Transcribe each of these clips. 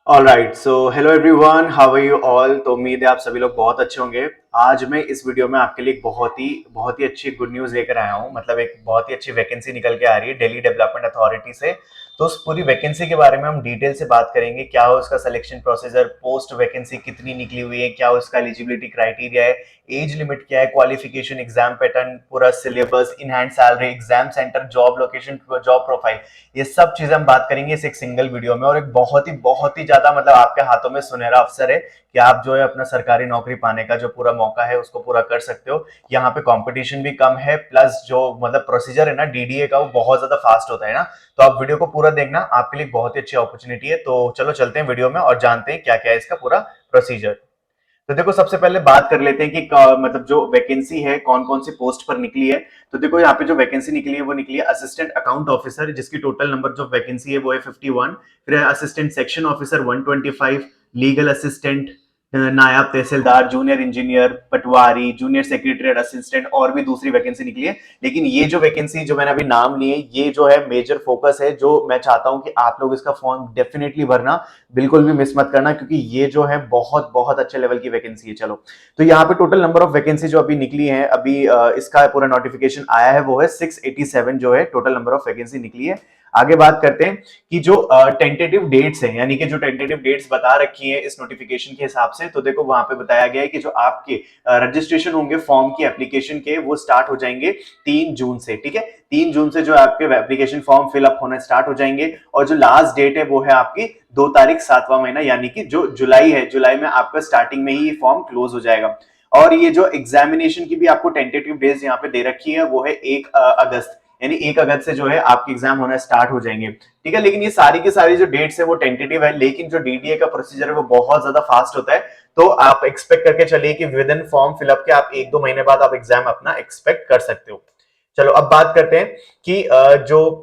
Alright, so hello everyone, how are you all. तो उम्मीद है आप सभी लोग बहुत अच्छे होंगे। आज मैं इस वीडियो में आपके लिए एक बहुत ही अच्छी गुड न्यूज़ लेकर आया हूँ। मतलब एक बहुत ही अच्छी वैकेंसी निकल के आ रही है दिल्ली डेवलपमेंट अथॉरिटी से। तो उस पूरी वैकेंसी के बारे में हम डिटेल से बात करेंगे। क्या हो उसका सिलेक्शन प्रोसीजर, पोस्ट वैकेंसी कितनी निकली हुई है, क्या उसका एलिजिबिलिटी क्राइटेरिया है, एज लिमिट क्या है, क्वालिफिकेशन, एग्जाम पैटर्न, पूरा syllabus, in hand salary, exam centre, job location, job profile, ये सब चीजें हम बात करेंगे इस एक सिंगल वीडियो में। और एक बहुत ही ज्यादा मतलब आपके हाथों में सुनहरा अवसर है कि आप जो है अपना सरकारी नौकरी पाने का जो पूरा मौका है उसको पूरा कर सकते हो। यहाँ पे कंपटीशन भी कम है, प्लस जो मतलब प्रोसीजर है ना डीडीए का, वो बहुत ज्यादा फास्ट होता है ना। तो आप वीडियो को पूरा देखना, आपके लिए बहुत ही अच्छी अपॉर्चुनिटी है। तो चलो चलते हैं वीडियो में और जानते हैं क्या क्या है इसका पूरा प्रोसीजर। तो देखो, सबसे पहले बात कर लेते हैं कि मतलब जो वैकेंसी है कौन कौन सी पोस्ट पर निकली है। तो देखो, यहाँ पे जो वैकेंसी निकली है वो निकली है असिस्टेंट अकाउंट ऑफिसर, जिसकी टोटल नंबर जो वैकेंसी है वो है 51। फिर assistant section officer 125, legal assistant, नायब तहसीलदार, जूनियर इंजीनियर, पटवारी, जूनियर सेक्रेटरी असिस्टेंट, और भी दूसरी वैकेंसी निकली है। लेकिन ये जो वैकेंसी जो मैंने अभी नाम लिए, ये जो है मेजर फोकस है, जो मैं चाहता हूं कि आप लोग इसका फॉर्म डेफिनेटली भरना, बिल्कुल भी मिस मत करना, क्योंकि ये जो है बहुत बहुत अच्छे लेवल की वैकेंसी है। चलो, तो यहाँ पे टोटल नंबर ऑफ वैकेंसी जो अभी निकली है, अभी इसका पूरा नोटिफिकेशन आया है, वो है 687 जो है टोटल नंबर ऑफ वैकेंसी निकली है। आगे बात करते हैं कि जो टेंटेटिव डेट्स हैं, यानी कि जो टेंटेटिव डेट्स बता रखी है इस नोटिफिकेशन के हिसाब से, तो देखो वहां पे बताया गया है कि जो आपके रजिस्ट्रेशन होंगे फॉर्म की एप्लीकेशन के, वो स्टार्ट हो जाएंगे 3 जून से। ठीक है, 3 जून से जो आपके एप्लीकेशन फॉर्म फिलअप होने स्टार्ट हो जाएंगे। और जो लास्ट डेट है वो है आपकी 2 तारीख 7वां महीना, यानी कि जो जुलाई है, जुलाई में आपका स्टार्टिंग में ही फॉर्म क्लोज हो जाएगा। और ये जो एग्जामिनेशन की भी आपको टेंटेटिव डेज यहाँ पे दे रखी है, वो है 1 अगस्त, यानी 1 अगस्त से जो है आपके एग्जाम होना स्टार्ट हो जाएंगे। ठीक है, लेकिन ये सारी की सारी जो डेट्स है वो टेंटेटिव है, लेकिन जो डीडीए का प्रोसीजर है वो बहुत ज्यादा फास्ट होता है। तो आप एक्सपेक्ट करके चलिए कि विद इन फॉर्म फिलअप के आप 1-2 महीने बाद आप एग्जाम अपना एक्सपेक्ट कर सकते हो। चलो, अब बात करते हैं कि जो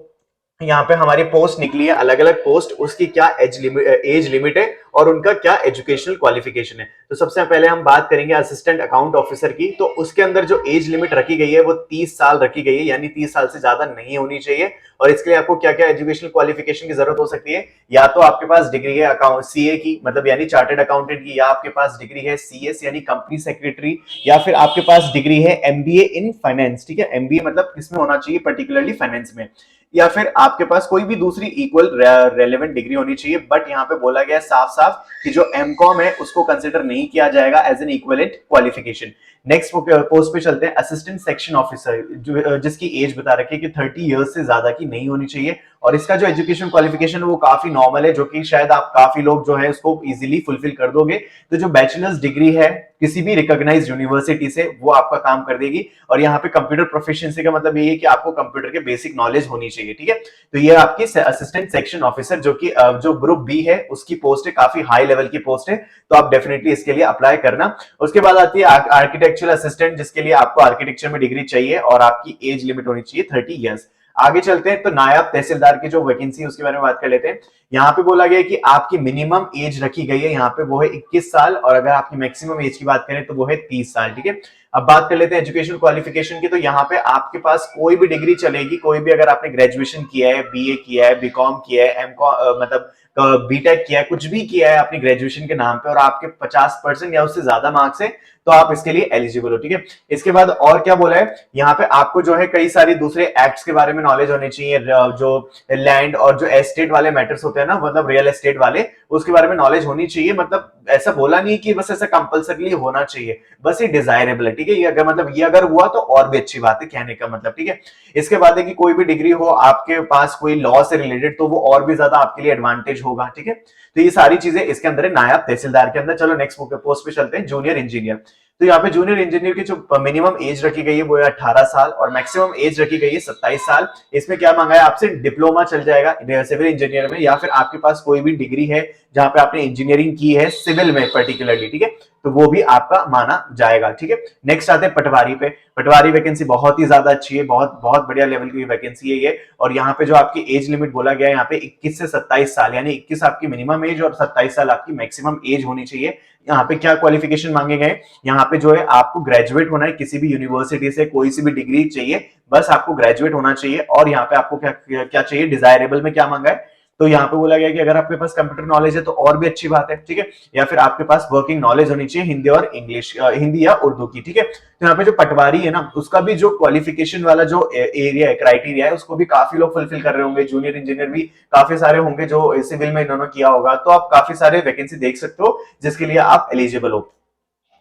यहाँ पे हमारी पोस्ट निकली है, अलग अलग पोस्ट, उसकी क्या एज लिमिट है और उनका क्या एजुकेशनल क्वालिफिकेशन है। तो सबसे पहले हम बात करेंगे असिस्टेंट अकाउंट ऑफिसर की। तो उसके अंदर जो एज लिमिट रखी गई है वो 30 साल रखी गई है, यानी 30 साल से ज्यादा नहीं होनी चाहिए। और इसके लिए आपको क्या क्या एजुकेशनल क्वालिफिकेशन की जरूरत हो सकती है, या तो आपके पास डिग्री है अकाउंट सीए की, मतलब यानी चार्टेड अकाउंटेंट की, या आपके पास डिग्री है सीएस यानी कंपनी सेक्रेटरी, या फिर आपके पास डिग्री है एमबीए इन फाइनेंस। ठीक है, एमबीए मतलब किसमें होना चाहिए, पर्टिकुलरली फाइनेंस में, या फिर आपके पास कोई भी दूसरी इक्वल रेलेवेंट डिग्री होनी चाहिए। बट यहाँ पे बोला गया साफ साफ कि जो एमकॉम है उसको कंसिडर नहीं किया जाएगा as an equivalent qualification. Next post पे चलते हैं, असिस्टेंट सेक्शन ऑफिसर, जिसकी एज बता रखी है कि 30 इयर्स से ज्यादा की नहीं होनी चाहिए। और इसका जो एजुकेशन क्वालिफिकेशन है वो काफी नॉर्मल है, जो कि शायद आप काफी लोग जो है उसको इजीली फुलफिल कर दोगे। तो जो बैचलर्स डिग्री है किसी भी रिकॉग्नाइज्ड यूनिवर्सिटी से, वो आपका काम कर देगी। और यहाँ पे कंप्यूटर प्रोफिशिएंसी का मतलब ये है कि आपको कंप्यूटर के बेसिक नॉलेज होनी चाहिए। ठीक है, तो ये आपकी असिस्टेंट सेक्शन ऑफिसर, जो कि जो ग्रुप बी है उसकी पोस्ट है, काफी हाई लेवल की पोस्ट है। तो आप डेफिनेटली इसके लिए अप्लाई करना। उसके बाद आती है आर्किटेक्चरल असिस्टेंट, जिसके लिए आपको आर्किटेक्चर में डिग्री चाहिए और आपकी एज लिमिट होनी चाहिए 30 इयर्स। आगे चलते हैं, तो नायब तहसीलदार की जो वैकेंसी है उसके बारे में बात कर लेते हैं। यहाँ पे बोला गया है कि आपकी मिनिमम एज रखी गई है यहाँ पे, वो है 21 साल, और अगर आपकी मैक्सिमम एज की बात करें तो वो है 30 साल। ठीक है, अब बात कर लेते हैं एजुकेशन क्वालिफिकेशन की। तो यहाँ पे आपके पास कोई भी डिग्री चलेगी, कोई भी, अगर आपने ग्रेजुएशन किया है, बीए किया है, बीकॉम किया है, एमकॉम मतलब बीटेक किया है, कुछ भी किया है अपनी ग्रेजुएशन के नाम पे, और आपके 50% या उससे ज्यादा मार्क्स है, तो आप इसके लिए एलिजिबल हो। ठीक है, इसके बाद और क्या बोला है यहाँ पे, आपको जो है कई सारी दूसरे एक्ट्स के बारे में नॉलेज होनी चाहिए, जो लैंड और जो एस्टेट वाले मैटर्स होते हैं ना, मतलब रियल एस्टेट वाले, उसके बारे में नॉलेज होनी चाहिए। मतलब ऐसा बोला नहीं कि बस ऐसा कंपल्सरी होना चाहिए, बस ये डिजायरेबल है। ठीक है, ये अगर मतलब ये अगर हुआ तो और भी अच्छी बात है, कहने का मतलब। ठीक है, इसके बाद है कि कोई भी डिग्री हो आपके पास कोई लॉ से रिलेटेड, तो वो और भी ज्यादा आपके लिए एडवांटेज होगा। ठीक है, तो ये सारी चीजें इसके अंदर है नायब तहसीलदार के अंदर। चलो नेक्स्ट पोस्ट पे चलते हैं, जूनियर इंजीनियर। तो यहाँ पे जूनियर इंजीनियर की जो मिनिमम एज रखी गई है वो है 18 साल, और मैक्सिमम एज रखी गई है 27 साल। इसमें क्या मांगा है आपसे, डिप्लोमा चल जाएगा सिविल इंजीनियर में, या फिर आपके पास कोई भी डिग्री है जहां पे आपने इंजीनियरिंग की है सिविल में पर्टिकुलरली। ठीक है, तो वो भी आपका माना जाएगा। ठीक है, नेक्स्ट आते हैं पटवारी पे। पटवारी वैकेंसी बहुत ही ज्यादा अच्छी है, बहुत बहुत बढ़िया लेवल की वैकेंसी है ये। और यहाँ पे जो आपकी एज लिमिट बोला गया है यहाँ पे 21 से 27 साल, यानी 21 आपकी मिनिमम एज और 27 साल आपकी मैक्सिमम एज होनी चाहिए। यहाँ पे क्या क्वालिफिकेशन मांगे गए, यहाँ पे जो है आपको ग्रेजुएट होना है किसी भी यूनिवर्सिटी से, कोई सी भी डिग्री चाहिए, बस आपको ग्रेजुएट होना चाहिए। और यहाँ पे आपको क्या क्या चाहिए, डिजायरेबल में क्या मांगा है, तो यहाँ पे बोला गया कि अगर आपके पास कंप्यूटर नॉलेज है तो और भी अच्छी बात है, ठीक है, या फिर आपके पास वर्किंग नॉलेज होनी चाहिए हिंदी और इंग्लिश, हिंदी या उर्दू की, ठीक है। तो यहाँ पे जो पटवारी है ना, उसका भी जो क्वालिफिकेशन वाला जो एरिया है, क्राइटेरिया है, उसको भी काफी लोग फुलफिल कर रहे होंगे। जूनियर इंजीनियर भी काफी सारे होंगे जो सिविल में इन्होंने किया होगा, तो आप काफी सारे वैकेंसी देख सकते हो जिसके लिए आप एलिजिबल हो।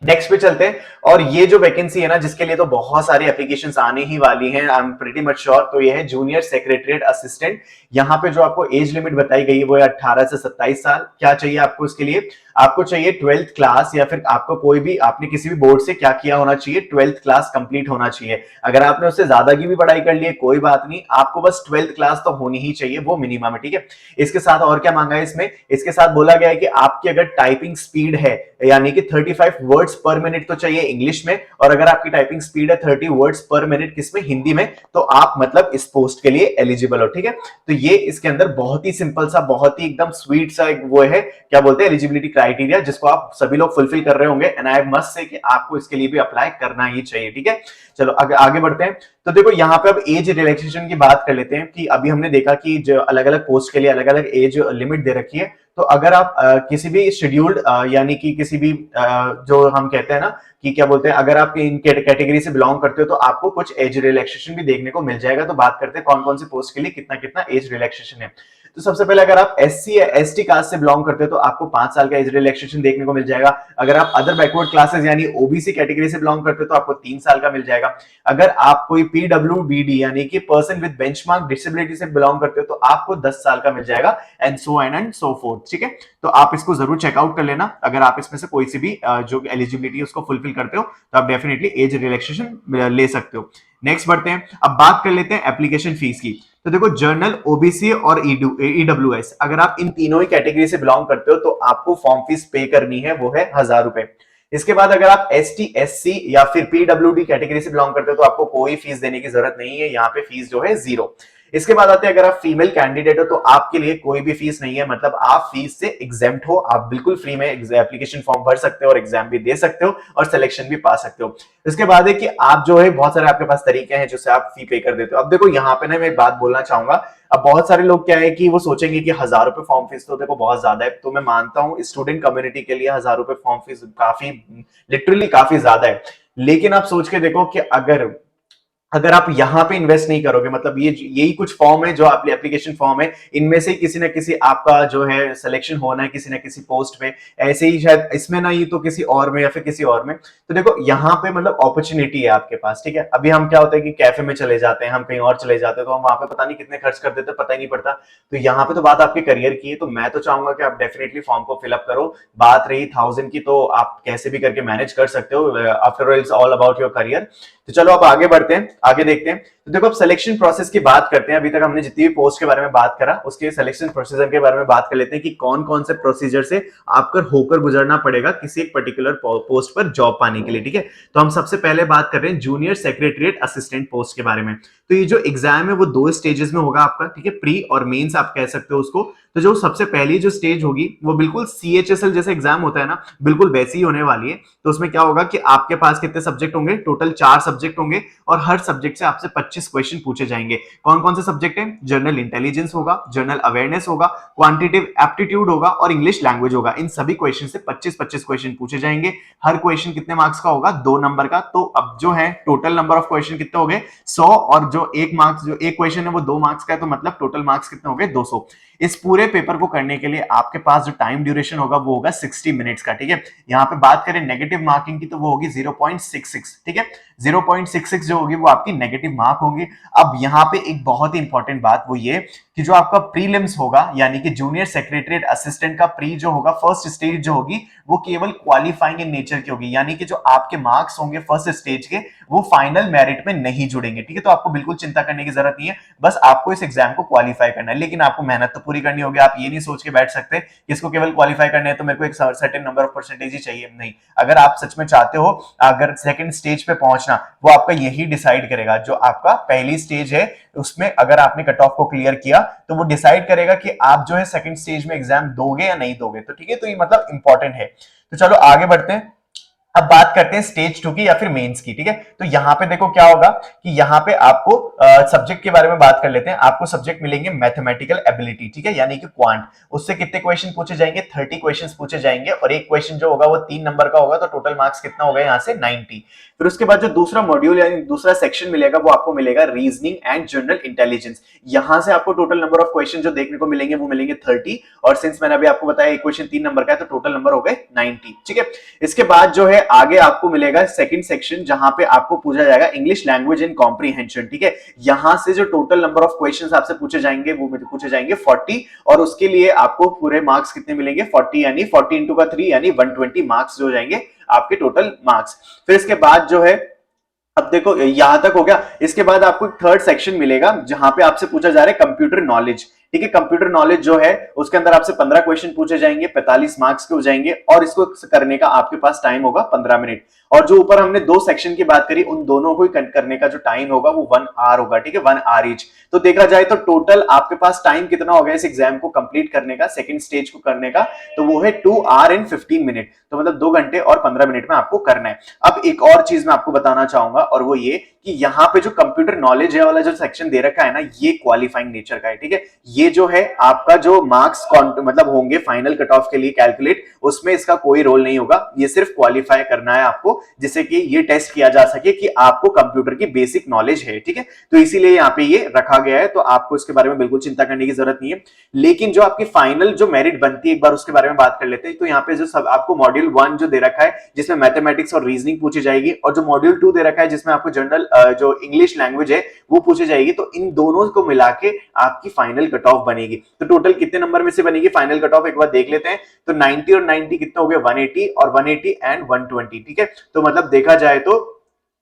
नेक्स्ट पे चलते हैं, और ये जो वैकेंसी है ना, जिसके लिए तो बहुत सारी एप्लीकेशंस आने ही वाली हैं, I am pretty much sure, तो ये है जूनियर सेक्रेटरीट असिस्टेंट। यहाँ पे जो आपको एज लिमिट बताई गई है वो है 18 से 27 साल। क्या चाहिए आपको इसके लिए? आपको चाहिए 12th क्लास, या फिर आपको कोई भी, आपने किसी भी बोर्ड से क्या किया होना चाहिए, 12th क्लास कंप्लीट होना चाहिए। अगर आपने उससे ज्यादा की भी पढ़ाई कर ली है कोई बात नहीं, आपको बस 12th क्लास तो होनी ही चाहिए, वो मिनिमम है, ठीक है। इसके साथ और क्या मांगा है इसमें? इसके साथ बोला गया है कि आपकी अगर टाइपिंग स्पीड है, यानी कि 35 वर्ड्स पर मिनट तो चाहिए इंग्लिश में, और अगर आपकी टाइपिंग स्पीड है 30 वर्ड्स पर मिनट किसमें, हिंदी में, तो आप मतलब इस पोस्ट के लिए एलिजिबल हो, ठीक है। तो ये इसके अंदर बहुत ही सिंपल सा, बहुत ही एकदम स्वीट सा एक वो है, क्या बोलते हैं, एलिजिबिलिटी क्राइटेरिया, जिसको आप सभी लोग फुलफिल कर रहे होंगे, एंड आई मस्ट से कि आपको इसके लिए भी अप्लाई करना ही चाहिए, ठीक है। चलो आगे बढ़ते हैं। तो देखो यहाँ पे अब एज रिलैक्सेशन की बात कर लेते हैं, कि अभी हमने देखा कि जो अलग अलग पोस्ट के लिए अलग अलग एज लिमिट दे रखी है। तो अगर आप किसी भी शेड्यूल्ड, यानी कि किसी भी जो हम कहते हैं ना कि क्या बोलते हैं, अगर आप इन कैटेगरी से बिलोंग करते हो तो आपको कुछ एज रिलैक्सेशन भी देखने को मिल जाएगा। तो बात करते हैं कौन कौन सी पोस्ट के लिए कितना कितना एज रिलैक्सेशन है। तो सबसे पहले अगर आप एससी या एसटी कास्ट से बिलोंग करते हो तो आपको 5 साल का एज रिलैक्सेशन देखने को मिल जाएगा। अगर आप अदर बैकवर्ड क्लासेस यानी ओबीसी कैटेगरी से बिलोंग करते हो तो आपको 3 साल का मिल जाएगा। अगर आप कोई पीडब्ल्यूबीडी यानी कि पर्सन विद बेंचमार्क डिसेबिलिटी से बिलोंग करते हो तो आपको 10 साल का मिल जाएगा, एंड सो फोर्थ, ठीक है। तो आप इसको जरूर चेकआउट कर लेना। अगर आप इसमें से कोई सी भी जो एलिजिबिलिटी है उसको फुलफिल करते हो तो आप डेफिनेटली एज रिलैक्सेशन ले सकते हो। नेक्स्ट बढ़ते हैं, अब बात कर लेते हैं एप्लीकेशन फीस की। तो देखो, जर्नल, ओबीसी और ईडब्ल्यूएस, अगर आप इन तीनों ही कैटेगरी से बिलोंग करते हो तो आपको फॉर्म फीस पे करनी है, वो है 1000 रुपए। इसके बाद अगर आप एसटी, एससी या फिर पीडब्ल्यूडी कैटेगरी से बिलोंग करते हो तो आपको कोई फीस देने की जरूरत नहीं है, यहाँ पे फीस जो है 0। इसके बाद आते हैं, अगर आप फीमेल कैंडिडेट हो तो आपके लिए कोई भी फीस नहीं है, मतलब आप फीस से एग्जेम्प्ट हो, आप बिल्कुल फ्री में एप्लीकेशन फॉर्म भर सकते हो और एग्जाम भी दे सकते हो और सिलेक्शन भी पा सकते हो। इसके बाद है कि आप जो है, बहुत सारे आपके पास तरीके हैं जिससे आप फी पे कर देते हो। अब देखो यहाँ पे ना मैं एक बात बोलना चाहूंगा, अब बहुत सारे लोग क्या है कि वो सोचेंगे कि 1000 रुपए फॉर्म फीस तो देखो बहुत ज्यादा है, तो मैं मानता हूँ स्टूडेंट कम्युनिटी के लिए 1000 रुपए फॉर्म फीस काफी, लिटरली काफी ज्यादा है। लेकिन आप सोच के देखो कि अगर अगर आप यहां पे इन्वेस्ट नहीं करोगे, मतलब ये यही कुछ फॉर्म है जो आपकी एप्लीकेशन फॉर्म है, इनमें से किसी ना किसी आपका जो है सिलेक्शन होना है किसी ना किसी पोस्ट पे, ऐसे ही शायद इसमें ना ही तो किसी और में या फिर किसी और में। तो देखो यहाँ पे मतलब अपॉर्चुनिटी है आपके पास, ठीक है। अभी हम क्या होता है कि कैफे में चले जाते हैं, हम कहीं और चले जाते हैं, तो हम वहां पे पता नहीं कितने खर्च कर देते हैं, पता ही नहीं पड़ता। तो यहाँ पे तो बात आपके करियर की है, तो मैं तो चाहूंगा कि आप डेफिनेटली फॉर्म को फिलअप करो। बात रही 1000 की, तो आप कैसे भी करके मैनेज कर सकते हो, after all it's all about your career. तो चलो अब आगे बढ़ते हैं, आगे देखते हैं। तो देखो, अब सिलेक्शन प्रोसेस की बात करते हैं। अभी तक हमने जितनी भी पोस्ट के बारे में बात करा, उसके सिलेक्शन प्रोसीजर के बारे में बात कर लेते हैं कि कौन कौन से प्रोसीजर से आपको होकर गुजरना पड़ेगा किसी एक पर्टिकुलर पोस्ट पर जॉब पाने के लिए, ठीक है। तो हम सबसे पहले बात कर रहे हैं जूनियर सेक्रेटरीट असिस्टेंट पोस्ट के बारे में। तो ये जो एग्जाम है वो 2 स्टेजेस में होगा आपका, ठीक है, प्री और मेंस आप कह सकते हो उसको। तो जो सबसे पहली जो स्टेज होगी वो बिल्कुल सीएचएसएल जैसे एग्जाम होता है ना, बिल्कुल वैसी ही होने वाली है। तो उसमें क्या होगा कि आपके पास कितने सब्जेक्ट होंगे, टोटल 4 सब्जेक्ट होंगे, और हर सब्जेक्ट से आपसे 25 क्वेश्चन पूछे जाएंगे। कौन कौन से सब्जेक्ट है? जनरल इंटेलिजेंस होगा, जनरल अवेयरनेस होगा, क्वांटिटेटिव एप्टीट्यूड होगा और इंग्लिश लैंग्वेज होगा। इन सभी क्वेश्चन से 25-25 क्वेश्चन पूछे जाएंगे। हर क्वेश्चन कितने मार्क्स का होगा? 2 नंबर का। तो अब जो है टोटल नंबर ऑफ क्वेश्चन कितने हो गए? 100, और जो एक मार्क्स, जो एक क्वेश्चन है वो 2 मार्क्स का है, तो मतलब टोटल मार्क्स कितने हो गए? 200। इस पूरे पेपर को करने के लिए आपके पास जो टाइम ड्यूरेशन होगा वो होगा 60 मिनट्स का, ठीक है। यहाँ पे बात करें नेगेटिव मार्किंग की तो वो होगी 0.66, ठीक है। 0.66 जो होगी वो आपकी नेगेटिव मार्क होंगी। अब यहाँ पे एक बहुत ही इंपॉर्टेंट बात वो ये कि जो आपका प्रीलिम्स होगा, यानी कि जूनियर सेक्रेटरीट असिस्टेंट का प्री जो होगा, फर्स्ट स्टेज जो होगी, वो केवल क्वालिफाइंग इन नेचर की होगी, यानी कि जो आपके मार्क्स होंगे फर्स्ट स्टेज के वो फाइनल मेरिट में नहीं जुड़ेंगे, ठीक है। तो आपको बिल्कुल चिंता करने की जरूरत नहीं है, बस आपको इस एग्जाम को क्वालिफाई करना है। लेकिन आपको मेहनत तो पूरी करनी होगी। आप ये नहीं सोच के बैठ सकते कि इसको केवल क्वालिफाई करना है तो मेरे को एक सर्टेन नंबर ऑफ परसेंटेज ही चाहिए, नहीं। अगर आप सच में चाहते हो अगर सेकंड स्टेज पे पहुंचना, वो आपका यही डिसाइड करेगा। जो आपका पहली स्टेज है उसमें अगर आपने कट ऑफ को क्लियर किया तो वो डिसाइड करेगा कि आप जो है सेकंड स्टेज में एग्जाम दोगे या नहीं दोगे, तो ठीक है। तो ये मतलब इंपॉर्टेंट है। तो चलो आगे बढ़ते हैं। अब बात करते हैं स्टेज 2 की या फिर मेंस की, ठीक है। तो यहां पे देखो क्या होगा कि यहां पे आपको सब्जेक्ट के बारे में बात कर लेते हैं। आपको सब्जेक्ट मिलेंगे मैथमेटिकल एबिलिटी, ठीक है, यानी कि क्वांट। उससे कितने क्वेश्चन पूछे जाएंगे? 30 क्वेश्चन पूछे जाएंगे और एक क्वेश्चन जो होगा वो 3 नंबर का होगा, तो टोटल मार्क्स कितना होगा यहाँ से? 90। फिर उसके बाद जो दूसरा मॉड्यूल यानी दूसरा सेक्शन मिलेगा वो आपको मिलेगा रीजनिंग एंड जनरल इंटेलिजेंस। यहां से आपको टोटल नंबर ऑफ क्वेश्चन जो देखने को मिलेंगे वो मिलेंगे 30, और सिंस मैंने अभी आपको बताया एक क्वेश्चन 3 नंबर का है तो टोटल नंबर हो गए 90, ठीक है। इसके बाद जो है आगे आपको मिलेगा सेकंड सेक्शन, जहां पे आपको पूछा जाएगा इंग्लिश लैंग्वेज एंड कॉम्प्रीहेंशन, ठीक है। यहां से जो टोटल नंबर ऑफ क्वेश्चंस आपसे पूछे जाएंगे वो पूछे जाएंगे 40, और उसके लिए आपको पूरे मार्क्स कितने मिलेंगे? 40, यानी 40 इंटू का 3 यानी 120 मार्क्स जो हो जाएंगे आपके टोटल मार्क्स। फिर इसके बाद जो है, अब देखो यहां तक हो गया। इसके बाद आपको थर्ड सेक्शन मिलेगा जहां पे आपसे पूछा जा रहा है कंप्यूटर नॉलेज, ठीक है। कंप्यूटर नॉलेज जो है उसके अंदर आपसे 15 क्वेश्चन पूछे जाएंगे, 45 मार्क्स के हो जाएंगे, और इसको करने का आपके पास टाइम होगा 15 मिनट। और जो ऊपर हमने दो सेक्शन की बात करी उन दोनों को करने का जो टाइम होगा वो 1 आवर होगा, ठीक है, 1 आवर ईच। तो देखा जाए तो टोटल आपके पास टाइम कितना हो गया इस एग्जाम को कंप्लीट करने का, सेकंड स्टेज को करने का? तो वो है 2 आवर एंड 15 मिनट, तो मतलब 2 घंटे और 15 मिनट में आपको करना है। अब एक और चीज मैं आपको बताना चाहूंगा, और वो ये कि यहाँ पे जो कंप्यूटर नॉलेज है वाला जो सेक्शन दे रखा है ना, ये क्वालिफाइंग नेचर का है, ठीक है। ये जो है आपका जो मार्क्स मतलब होंगे फाइनल कट ऑफ के लिए कैलकुलेट, उसमें इसका कोई रोल नहीं होगा। ये सिर्फ क्वालिफाई करना है आपको, जिससे कि ये टेस्ट किया जा सके कि आपको कंप्यूटर की बेसिक नॉलेज है, ठीक है। तो इसीलिए यहाँ पे ये रखा गया है, तो आपको इसके बारे में बिल्कुल चिंता करने की जरूरत नहीं है। लेकिन जो आपकी फाइनल जो मेरिट बनती है, एक बार उसके बारे में बात कर लेते हैं। तो यहाँ पे जो सब आपको मॉड्यूल 1 जो दे रखा है जिसमें मैथमेटिक्स और रीजनिंग पूछी जाएगी, और जो मॉड्यूल 2 दे रखा है जिसमें आपको जनरल जो इंग्लिश लैंग्वेज है वो पूछी जाएगी, तो इन दोनों को मिला के आपकी फाइनल कट ऑफ बनेगी। तो टोटल कितने नंबर में से बनेगी फाइनल कट ऑफ, एक बार देख लेते हैं। तो 90 और 90 कितना हो गया? 180, और 180 एंड 120, ठीक है। तो मतलब देखा जाए तो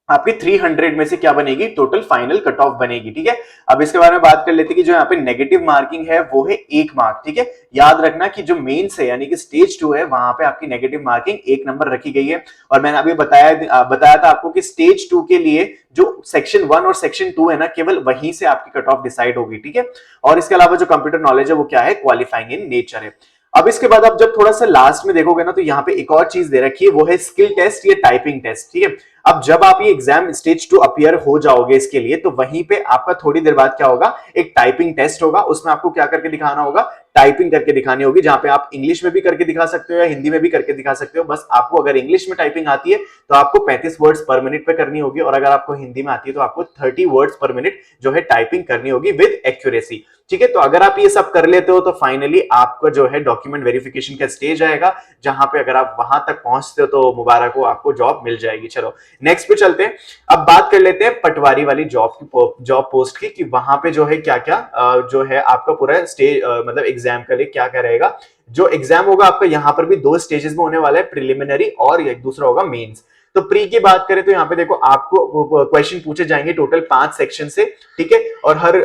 आपकी 300 में से क्या बनेगी? टोटल फाइनल कट ऑफ बनेगी, ठीक है। अब इसके बारे में बात कर लेते हैं कि जो यहाँ पे नेगेटिव मार्किंग है वो है 1 मार्क, ठीक है। याद रखना कि जो मेंस है यानी कि स्टेज 2 है वहां पे आपकी नेगेटिव मार्किंग 1 नंबर रखी गई है। और मैंने अभी बताया था आपको कि स्टेज 2 के लिए जो सेक्शन 1 और सेक्शन 2 है ना, केवल वहीं से आपकी कट ऑफ डिसाइड होगी, ठीक है। और इसके अलावा जो कंप्यूटर नॉलेज है वो क्या है? क्वालिफाइंग इन नेचर है। अब इसके बाद आप जब थोड़ा सा लास्ट में देखोगे ना, तो यहाँ पे एक और चीज दे रखी है, वो है स्किल टेस्ट या टाइपिंग टेस्ट, ठीक है। अब जब आप ये एग्जाम स्टेज 2 अपीयर हो जाओगे इसके लिए, तो वहीं पे आपका थोड़ी देर बाद क्या होगा? एक टाइपिंग टेस्ट होगा। उसमें आपको क्या करके दिखाना होगा? टाइपिंग करके दिखानी होगी, जहां पे आप इंग्लिश में भी करके दिखा सकते हो या हिंदी में भी करके दिखा सकते हो। बस आपको अगर इंग्लिश में टाइपिंग आती है तो आपको 35 वर्ड्स पर मिनट पे करनी होगी, और अगर आपको हिंदी में आती है तो आपको 30 वर्ड्स पर मिनट जो है टाइपिंग करनी होगी विद एक्यूरेसी, ठीक है। तो अगर आप ये सब कर लेते हो तो फाइनली आपका जो है डॉक्यूमेंट वेरिफिकेशन का स्टेज आएगा, जहां पे अगर आप वहां तक पहुंचते हो तो मुबारक हो, आपको जॉब मिल जाएगी। चलो नेक्स्ट पे चलते हैं। अब बात कर लेते हैं पटवारी वाली जॉब पोस्ट की, कि वहां पे जो है क्या क्या जो है आपका पूरा स्टेज मतलब एग्जाम के लिए क्या क्या रहेगा। जो एग्जाम होगा आपका यहाँ पर भी 2 स्टेजेस में होने वाला है, प्रिलिमिनरी और एक दूसरा होगा मेंस। तो प्री की बात करें तो यहाँ पे देखो आपको क्वेश्चन पूछे जाएंगे टोटल 5 सेक्शन से, ठीक है। और हर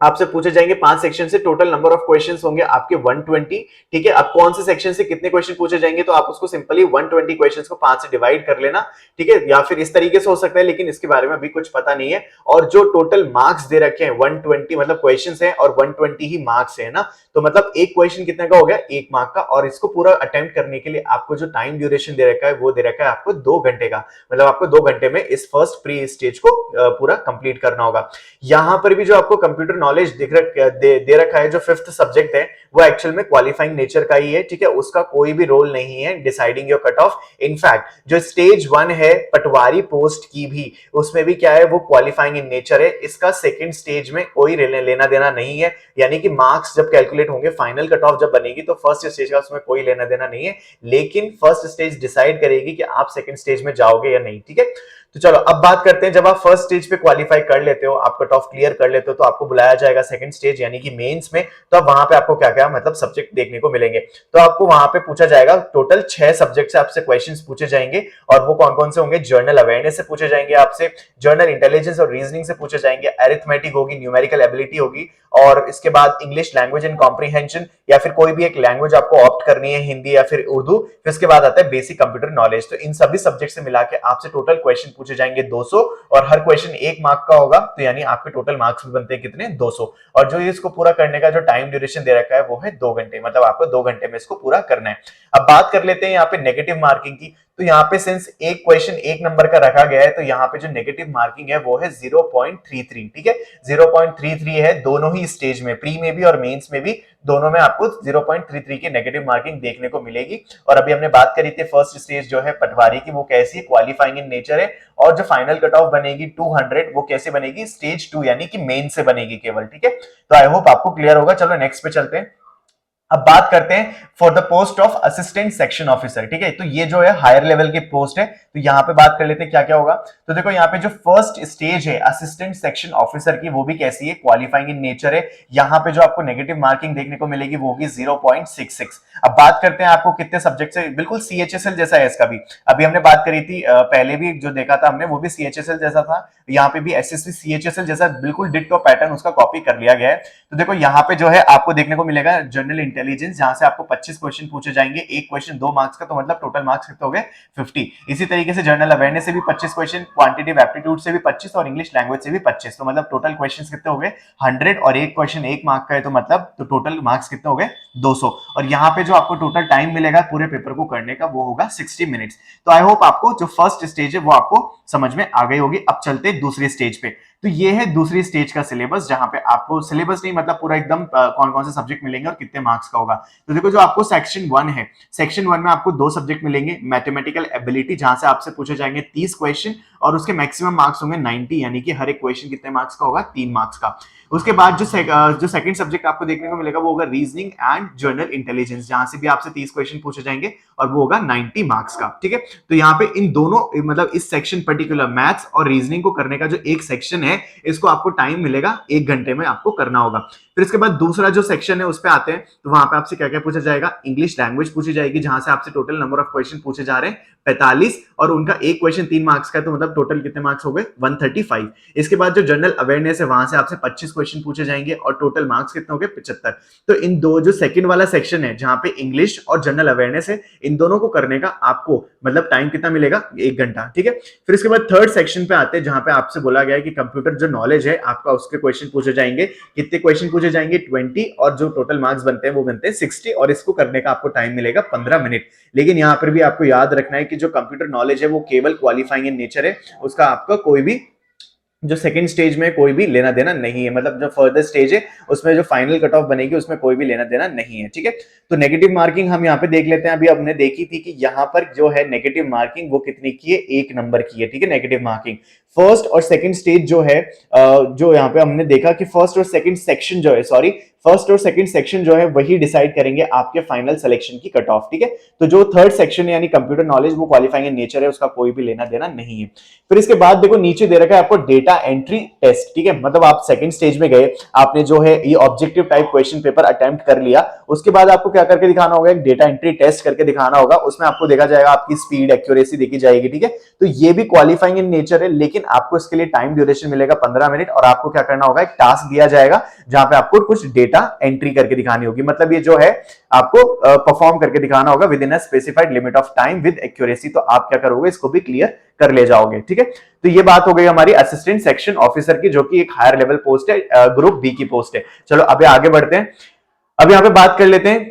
आपसे पूछे जाएंगे 5 सेक्शन से, टोटल नंबर ऑफ क्वेश्चंस होंगे आपके 120, ठीक है। अब कौन से सेक्शन से कितने क्वेश्चन पूछे जाएंगे, तो आप उसको सिंपली 120 क्वेश्चंस को 5 से डिवाइड कर लेना, ठीक है। या फिर इस तरीके से हो सकता है, लेकिन इसके बारे में अभी कुछ पता नहीं है। और जो टोटल मार्क्स दे रखे हैं 120 मतलब क्वेश्चंस हैं, और 120 ही मार्क्स है ना, तो मतलब एक क्वेश्चन कितने का हो गया? 1 मार्क का। और इसको पूरा अटेम्प्ट करने के लिए आपको जो टाइम ड्यूरेशन दे रखा है वो दे रखा है आपको 2 घंटे का, मतलब आपको 2 घंटे में इस फर्स्ट प्री स्टेज को पूरा कंप्लीट करना होगा। यहां पर भी जो आपको कंप्यूटर नॉलेज दे रखा है, जो 5th सब्जेक्ट है, वो एक्चुअल में क्वालिफाइंग नेचर का ही है, ठीक है। उसका कोई भी रोल नहीं है deciding your cut off. In fact जो स्टेज 1 है पटवारी पोस्ट की भी, उसमें भी क्या है? वो क्वालिफाइंग इन नेचर है। इसका सेकंड स्टेज में कोई लेना देना नहीं है, यानी कि मार्क्स जब कैलकुलेट होंगे, फाइनल कट ऑफ जब बनेगी, तो फर्स्ट स्टेज का उसमें कोई लेना देना नहीं है। लेकिन फर्स्ट स्टेज डिसाइड करेगी कि आप सेकंड स्टेज में जाओगे या नहीं, ठीक है। तो चलो अब बात करते हैं, जब आप फर्स्ट स्टेज पे क्वालिफाई कर लेते हो, आप कट ऑफ क्लियर कर लेते हो, तो आपको बुलाया जाएगा सेकंड स्टेज यानी कि मेंस में। तो अब वहां पे आपको क्या क्या मतलब सब्जेक्ट देखने को मिलेंगे। तो आपको वहां पे पूछा जाएगा टोटल 6 सब्जेक्ट से आपसे क्वेश्चंस पूछे जाएंगे, और वो कौन कौन से होंगे? जर्नल अवेयरनेस से पूछे जाएंगे आपसे, जर्नल इंटेलिजेंस और रीजनिंग से पूछे जाएंगे, अरिथमेटिक होगी, न्यूमेरिकल एबिलिटी होगी, और इसके बाद इंग्लिश लैंग्वेज एंड कॉम्प्रीहेंशन, या फिर कोई भी एक लैंग्वेज आपको ऑप्ट करनी है, हिंदी या फिर उर्दू। फिर इसके बाद आता है बेसिक कंप्यूटर नॉलेज। तो इन सभी सब्जेक्ट से मिला के आपसे टोटल क्वेश्चन पूछे जाएंगे 200, और हर क्वेश्चन 1 मार्क का होगा, तो यानी आपके टोटल मार्क्स भी बनते हैं कितने? 200। और जो इसको पूरा करने का जो टाइम ड्यूरेशन दे रखा है वो है 2 घंटे, मतलब आपको 2 घंटे में इसको पूरा करना है। अब बात कर लेते हैं यहाँ पे नेगेटिव मार्किंग की। तो यहाँ पे सिंस एक क्वेश्चन एक नंबर का रखा गया है तो यहाँ पे जो नेगेटिव मार्किंग है वो है 0.33, ठीक है, 0.33 है दोनों ही स्टेज में, प्री में भी और मेंस में भी, दोनों में आपको 0.33 की नेगेटिव मार्किंग देखने को मिलेगी। और अभी हमने बात करी थी फर्स्ट स्टेज जो है पटवारी की, वो कैसी है, क्वालिफाइंग इन नेचर है, और जो फाइनल कट ऑफ बनेगी 200 वो कैसे बनेगी, स्टेज 2 यानी कि मेन से बनेगी केवल, ठीक है। तो आई होप आपको क्लियर होगा। चलो नेक्स्ट पे चलते हैं। अब बात करते हैं for the post of assistant section officer, ठीक है, तो ये जो है हायर लेवल की पोस्ट है। तो यहां पे बात कर लेते हैं क्या क्या होगा। तो देखो यहाँ पे जो फर्स्ट स्टेज है असिस्टेंट सेक्शन ऑफिसर की, वो भी कैसी है, क्वालिफाइंग इन नेचर है। यहाँ पे जो आपको नेगेटिव मार्किंग देखने को मिलेगी वो होगी 0.66। अब बात करते हैं आपको कितने सब्जेक्ट से, बिल्कुल सीएचएसएल जैसा है इसका भी। अभी हमने बात करी थी पहले भी जो देखा था हमने, वो भी सीएचएसएल जैसा था। यहाँ पे भी एसएससी सीएचएसएल जैसा बिल्कुल डिट्टो पैटर्न उसका कॉपी कर लिया गया है। तो देखो यहाँ पे जो है आपको देखने को मिलेगा जनरल इंटेलिजेंस, जहां से आपको 25 क्वेश्चन पूछे जाएंगे, एक क्वेश्चन 2 मार्क्स का, तो मतलब टोटल मार्क्स कितने हो गए 50। इसी तरीके से जनरल अवेयरनेस से भी 25 क्वेश्चन, क्वांटिटेटिव एप्टीट्यूड से भी 25 और इंग्लिश लैंग्वेज से भी 25, तो मतलब टोटल क्वेश्चंस कितने हो गए 100, और एक क्वेश्चन 1 मार्क का है तो मतलब तो टोटल मार्क्स कितने हो गए 200। और यहाँ पे जो आपको टोटल टाइम मिलेगा पूरे पेपर को करने का वो होगा 60 मिनट्स। तो आई होप आपको जो फर्स्ट स्टेज है वो आपको समझ में आ गई होगी। अब चलते हैं दूसरी स्टेज पे। तो ये है दूसरी स्टेज का सिलेबस, जहां पे आपको सिलेबस नहीं मतलब पूरा एकदम कौन कौन से सब्जेक्ट मिलेंगे और कितने मार्क्स का होगा। तो देखो जो आपको सेक्शन 1 है, सेक्शन 1 में आपको 2 सब्जेक्ट मिलेंगे, मैथमेटिकल एबिलिटी जहां से आपसे पूछे जाएंगे 30 क्वेश्चन और उसके मैक्सिमम मार्क्स होंगे 90, यानी कि हर एक क्वेश्चन कितने मार्क्स का होगा 3 मार्क्स का। उसके बाद जो सेकंड सब्जेक्ट आपको देखने को मिलेगा वो होगा रीजनिंग एंड जनरल इंटेलिजेंस, जहां से भी आपसे 30 क्वेश्चन पूछे जाएंगे और वो होगा 90 मार्क्स का, ठीक है। तो यहाँ पे इन दोनों मतलब इस सेक्शन पर्टिकुलर मैथ्स और रीजनिंग को करने का जो एक सेक्शन है, इसको आपको टाइम मिलेगा 1 घंटे में आपको करना होगा। फिर इसके बाद दूसरा जो सेक्शन है उस पे आते हैं, तो वहां पे आपसे क्या क्या पूछा जाएगा, इंग्लिश लैंग्वेज पूछी जाएगी, जहां से आपसे टोटल नंबर ऑफ क्वेश्चन पूछे जा रहे हैं 45, और उनका एक क्वेश्चन 3 मार्क्स का है, तो मतलब टोटल कितने मार्क्स हो गए 135। इसके बाद जो जनरल अवेयरनेस है वहां से आपसे 25 क्वेश्चन पूछे जाएंगे और टोटल मार्क्स कितने हो गए 75। तो इन दो जो सेकंड वाला सेक्शन है जहां पे इंग्लिश और जनरल अवेयरनेस है, इन दोनों को करने का आपको मतलब टाइम कितना मिलेगा 1 घंटा, ठीक है। फिर इसके बाद थर्ड सेक्शन पे आते हैं, जहां पे आपसे बोला गया है कि कंप्यूटर जो नॉलेज है आपका उसके क्वेश्चन पूछे जाएंगे, कितने क्वेश्चन पूछे जाएंगे 20, और जो टोटल मार्क्स बनते हैं वो बनते हैं 60, और इसको करने का आपको टाइम मिलेगा 15 मिनट। लेकिन यहाँ पर भी आपको याद रखना है कि जो कंप्यूटर नॉलेज है वो केवल क्वालिफाइंग इन नेचर है, उसका आपका कोई भी जो सेकंड स्टेज में कोई भी लेना देना नहीं है, मतलब जो फर्दर स्टेज है उसमें जो फाइनल कट ऑफ बनेगी उसमें कोई भी लेना देना नहीं है, ठीक है। तो नेगेटिव मार्किंग हम यहाँ पे देख लेते हैं। अभी हमने देखी थी कि यहाँ पर जो है नेगेटिव मार्किंग वो कितनी की है, 1 नंबर की है, ठीक है, नेगेटिव मार्किंग। फर्स्ट और सेकंड स्टेज जो है जो यहाँ पे हमने देखा कि फर्स्ट और सेकंड सेक्शन जो है, सॉरी, फर्स्ट और सेकंड सेक्शन जो है वही डिसाइड करेंगे आपके फाइनल सिलेक्शन की कट ऑफ, ठीक है। तो जो थर्ड सेक्शन है यानी कंप्यूटर नॉलेज वो क्वालिफाइंग इन नेचर है, उसका कोई भी लेना देना नहीं है। फिर इसके बाद देखो नीचे दे रखा है आपको डेटा एंट्री टेस्ट, ठीक है, मतलब आप सेकंड स्टेज में गए, आपने जो है ये objective type question paper attempt कर लिया, उसके बाद आपको क्या करके दिखाना होगा, एक डेटा एंट्री टेस्ट करके दिखाना होगा। उसमें आपको देखा जाएगा आपकी स्पीड एक्यूरेसी देखी जाएगी, ठीक है। तो ये भी क्वालिफाइंग इन नेचर है, लेकिन आपको इसके लिए टाइम ड्यूरेशन मिलेगा 15 मिनट, और आपको क्या करना होगा, एक टास्क दिया जाएगा जहां पे आपको कुछ डेटा एंट्री करके दिखानी होगी, मतलब ये जो है आपको परफॉर्म करके दिखाना होगा with in a specified limit of time with accuracy. तो आप क्या करोगे, इसको भी क्लियर कर ले जाओगे, ठीक है। तो ये बात हो गई हमारी असिस्टेंट सेक्शन ऑफिसर की, जो कि एक हायर लेवल पोस्ट है, ग्रुप बी की पोस्ट है। चलो अभी आगे बढ़ते हैं। अब यहाँ पे बात कर लेते हैं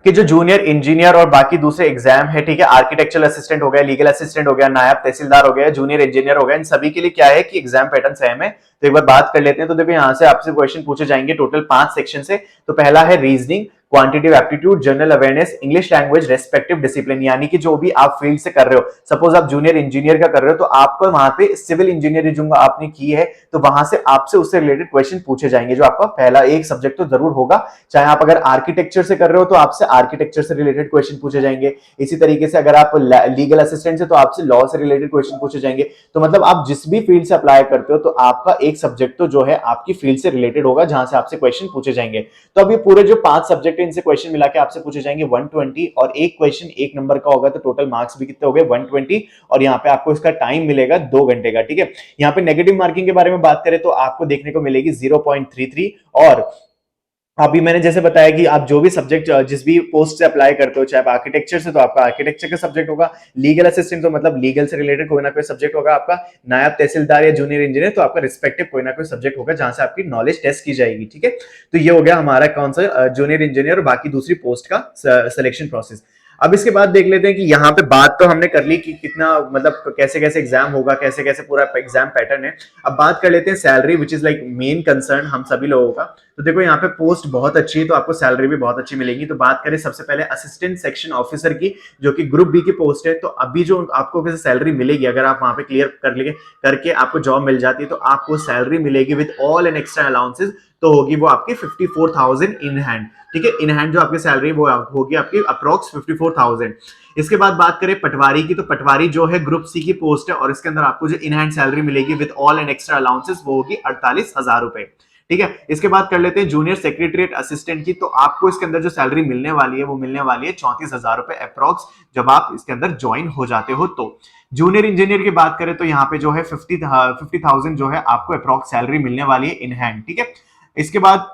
कि जो जूनियर इंजीनियर और बाकी दूसरे एग्जाम है, ठीक है, आर्किटेक्चरल असिस्टेंट हो गया, लीगल असिस्टेंट हो गया, नायब तहसीलदार हो गया, जूनियर इंजीनियर हो गया, इन सभी के लिए क्या है कि एग्जाम पैटर्न सेम है। तो एक बार बात कर लेते हैं। तो देखो यहाँ से आपसे क्वेश्चन पूछे जाएंगे टोटल 5 सेक्शन से। तो पहला है reasoning, quantitative aptitude, general awareness, English language, respective discipline, यानी कि जो भी आप फील्ड से कर रहे हो, सपोज आप जूनियर इंजीनियर का कर रहे हो तो आपको वहां पे सिविल इंजीनियरिंग जो आपने की है तो वहां से आपसे उससे रिलेटेड क्वेश्चन पूछे जाएंगे, जो आपका पहला एक सब्जेक्ट तो जरूर होगा। चाहे आप अगर आर्किटेक्चर से कर रहे हो तो आपसे आर्किटेक्चर से रिलेटेड क्वेश्चन पूछे जाएंगे। इसी तरीके से अगर आप लीगल असिस्टेंट से तो आपसे लॉ से रिलेटेड क्वेश्चन पूछे जाएंगे। तो मतलब आप जिस भी फील्ड से अप्लाई करते हो तो आपका एक सब्जेक्ट तो जो है आपकी फील्ड से रिलेटेड होगा, जहां से आपसे क्वेश्चन पूछे जाएंगे। तो अब ये पूरे जो 5 सब्जेक्ट है इनसे क्वेश्चन मिला के आपसे पूछे जाएंगे 120, और एक क्वेश्चन 1 नंबर का होगा, तो टोटल मार्क्स भी कितने हो गए 120, और यहाँ पे आपको इसका टाइम मिलेगा 2 घंटे का, ठीक है। यहाँ पे नेगेटिव मार्किंग के बारे में बात करें तो आपको देखने को मिलेगी 0.33, और अभी मैंने जैसे बताया कि आप जो भी सब्जेक्ट जिस भी पोस्ट से अप्लाई करते हो, चाहे आप आर्किटेक्चर से तो आपका आर्किटेक्चर का सब्जेक्ट होगा, लीगल असिस्टेंट तो मतलब लीगल से रिलेटेड कोई ना कोई सब्जेक्ट होगा आपका, नायब तहसीलदार या जूनियर इंजीनियर तो आपका रिस्पेक्टिव कोई ना कोई सब्जेक्ट होगा जहां से आपकी नॉलेज टेस्ट की जाएगी, ठीक है। तो ये हो गया हमारा कौन सा जूनियर इंजीनियर और बाकी दूसरी पोस्ट का सिलेक्शन प्रोसेस। अब इसके बाद देख लेते हैं कि यहाँ पे बात तो हमने कर ली कि कितना मतलब कैसे कैसे एग्जाम होगा, कैसे कैसे पूरा एग्जाम पैटर्न है। अब बात कर लेते हैं salary, which is like main concern हम सभी लोगों का। तो देखो यहाँ पे पोस्ट बहुत अच्छी है, तो आपको सैलरी भी बहुत अच्छी मिलेगी। तो बात करें सबसे पहले असिस्टेंट सेक्शन ऑफिसर की, जो कि ग्रुप बी की पोस्ट है। तो अभी जो आपको कैसे सैलरी मिलेगी, अगर आप वहां पे क्लियर कर लिए करके आपको जॉब मिल जाती है, तो आपको सैलरी मिलेगी with all and extra allowances. तो होगी वो आपकी 54,000 इन हैंड। ठीक है, इन हैंड जो आपकी सैलरी वो होगी आपकी अप्रोक्स 54,000। इसके बाद बात करें पटवारी की, तो पटवारी जो है ग्रुप सी की पोस्ट है, और इसके अंदर आपको जो इन हैंड सैलरी मिलेगी with all and extra allowances वो होगी 48,000 रुपए। ठीक है, इसके बाद कर लेते हैं जूनियर सेक्रेटरीट असिस्टेंट की। तो आपको इसके अंदर जो सैलरी मिलने वाली है वो मिलने वाली है 34,000 रुपए अप्रोक्स, जब आप इसके अंदर ज्वाइन हो जाते हो। तो जूनियर इंजीनियर की बात करें तो यहाँ पे जो है 50,000 जो है आपको अप्रोक्स सैलरी मिलने वाली है इन हैंड। ठीक है, इसके बाद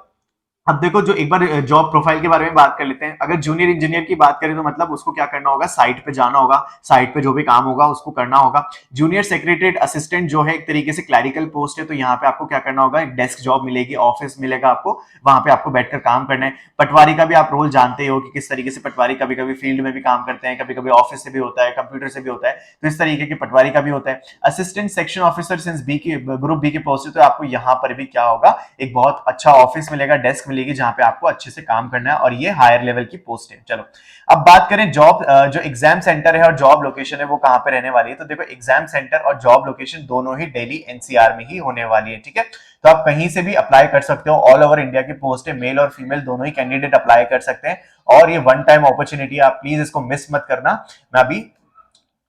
अब देखो जो एक बार जॉब प्रोफाइल के बारे में बात कर लेते हैं। अगर जूनियर इंजीनियर की बात करें तो मतलब उसको क्या करना होगा, साइट पे जाना होगा, साइट पे जो भी काम होगा उसको करना होगा। जूनियर सेक्रेटरीट असिस्टेंट जो है एक तरीके से क्लैरिकल पोस्ट है, तो यहाँ पे आपको क्या करना होगा, एक डेस्क जॉब मिलेगी, ऑफिस मिलेगा आपको, वहां पे आपको बैठकर काम करना है। पटवारी का भी आप रोल जानते हो कि किस तरीके से पटवारी कभी कभी फील्ड में भी काम करते हैं, कभी कभी ऑफिस से भी होता है, कंप्यूटर से भी होता है, तो इस तरीके के पटवारी का भी होता है। Assistant section officer since B की ग्रुप बी की पोस्ट है, तो आपको यहाँ पर भी क्या होगा, एक बहुत अच्छा ऑफिस मिलेगा, डेस्क मिलेगी, जहां पे आपको अच्छे से काम करना है, और ये हायर लेवल की पोस्ट है। चलो अब बात करें जॉब, जो एग्जाम सेंटर है और जॉब लोकेशन है वो कहां पे रहने वाली है। तो देखो एग्जाम सेंटर और जॉब लोकेशन दोनों ही दिल्ली एनसीआर में ही होने वाली है। ठीक है, तो आप कहीं से भी अप्लाई कर सकते हो, ऑल ओवर इंडिया की पोस्ट है, मेल और फीमेल दोनों ही कैंडिडेट अप्लाई कर सकते हैं, और ये वन टाइम अपॉर्चुनिटी है, आप प्लीज इसको मिस मत करना। मैं अभी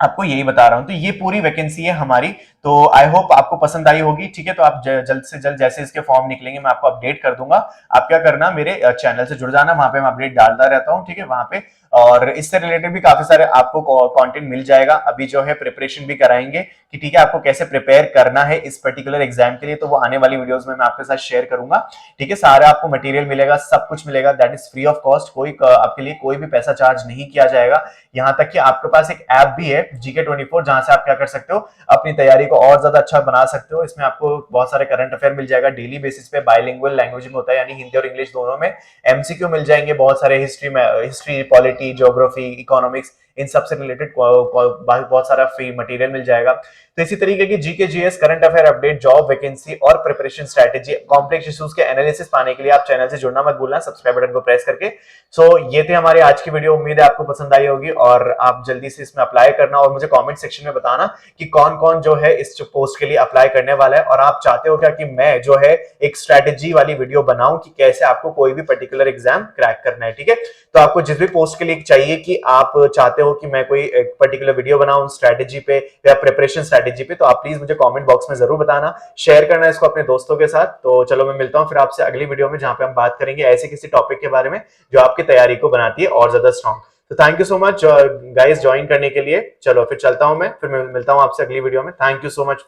आपको यही बता रहा हूं। तो ये पूरी वैकेंसी है हमारी, तो आई होप आपको पसंद आई होगी। ठीक है, तो आप जल्द से जल्द जैसे इसके फॉर्म निकलेंगे मैं आपको अपडेट कर दूंगा। आप क्या करना, मेरे चैनल से जुड़ जाना, वहां पे मैं अपडेट डालता रहता हूँ। ठीक है, वहां पे और इससे रिलेटेड भी काफी सारे आपको कंटेंट मिल जाएगा। अभी जो है प्रिपरेशन भी कराएंगे कि ठीक है आपको कैसे प्रिपेयर करना है इस पर्टिकुलर एग्जाम के लिए, तो वो आने वाली वीडियोस में मैं आपके साथ शेयर करूंगा। ठीक है, सारा आपको मटेरियल मिलेगा, सब कुछ मिलेगा, that is free of cost, कोई आपके लिए कोई भी पैसा चार्ज नहीं किया जाएगा। यहाँ तक कि आपके पास एक ऐप भी है GK24, जहां से आप क्या कर सकते हो, अपनी तैयारी को और ज्यादा अच्छा बना सकते हो। इसमें आपको बहुत सारे करंट अफेयर मिल जाएगा डेली बेसिस पे, बाइलिंगुअल लैंग्वेज में होता है, यानी हिंदी और इंग्लिश दोनों में। MCQ मिल जाएंगे बहुत सारे, हिस्ट्री, पॉलिटी, ज्योग्राफी, इकोनॉमिक्स, इन सब से रिलेटेड बहुत सारा फ्री मटेरियल मिल जाएगा। तो इसी तरीके की GK GS, current affair update, job vacancy और प्रिपरेशन स्ट्रेटेजी, कॉम्प्लेक्स इश्यूज के एनालिसिस पाने के लिए आप चैनल से जुड़ना मत भूलना, सब्सक्राइब बटन को प्रेस करके। सो ये थे हमारी आज की वीडियो, उम्मीद है आपको पसंद आई होगी, और आप जल्दी से इसमें अप्लाई करना, और मुझे कमेंट सेक्शन में बताना कि कौन कौन जो है इस पोस्ट के लिए अप्लाई करने वाला है, और आप चाहते हो क्या कि मैं जो है एक स्ट्रेटेजी वाली वीडियो बनाऊं कि कैसे आपको कोई भी पर्टिकुलर एग्जाम क्रैक करना है। ठीक है, तो आपको जिस भी पोस्ट के लिए चाहिए कि आप चाहते हो कि मैं कोई एक पर्टिकुलर वीडियो बनाऊं स्ट्रेटेजी पे या प्रिपरेशन स्ट्रेटेजी पे, तो आप प्लीज मुझे कमेंट बॉक्स में जरूर बताना, शेयर करना इसको अपने दोस्तों के साथ। तो चलो मैं मिलता हूं फिर आपसे अगली वीडियो में, जहां पे हम बात करेंगे ऐसे किसी टॉपिक के बारे में जो आपकी तैयारी को बनाती है और ज्यादा स्ट्रॉन्ग। तो thank you so much guys join करने के लिए। चलो फिर चलता हूं मैं, फिर मैं मिलता हूं आपसे अगली वीडियो में। Thank you so much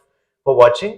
for watching.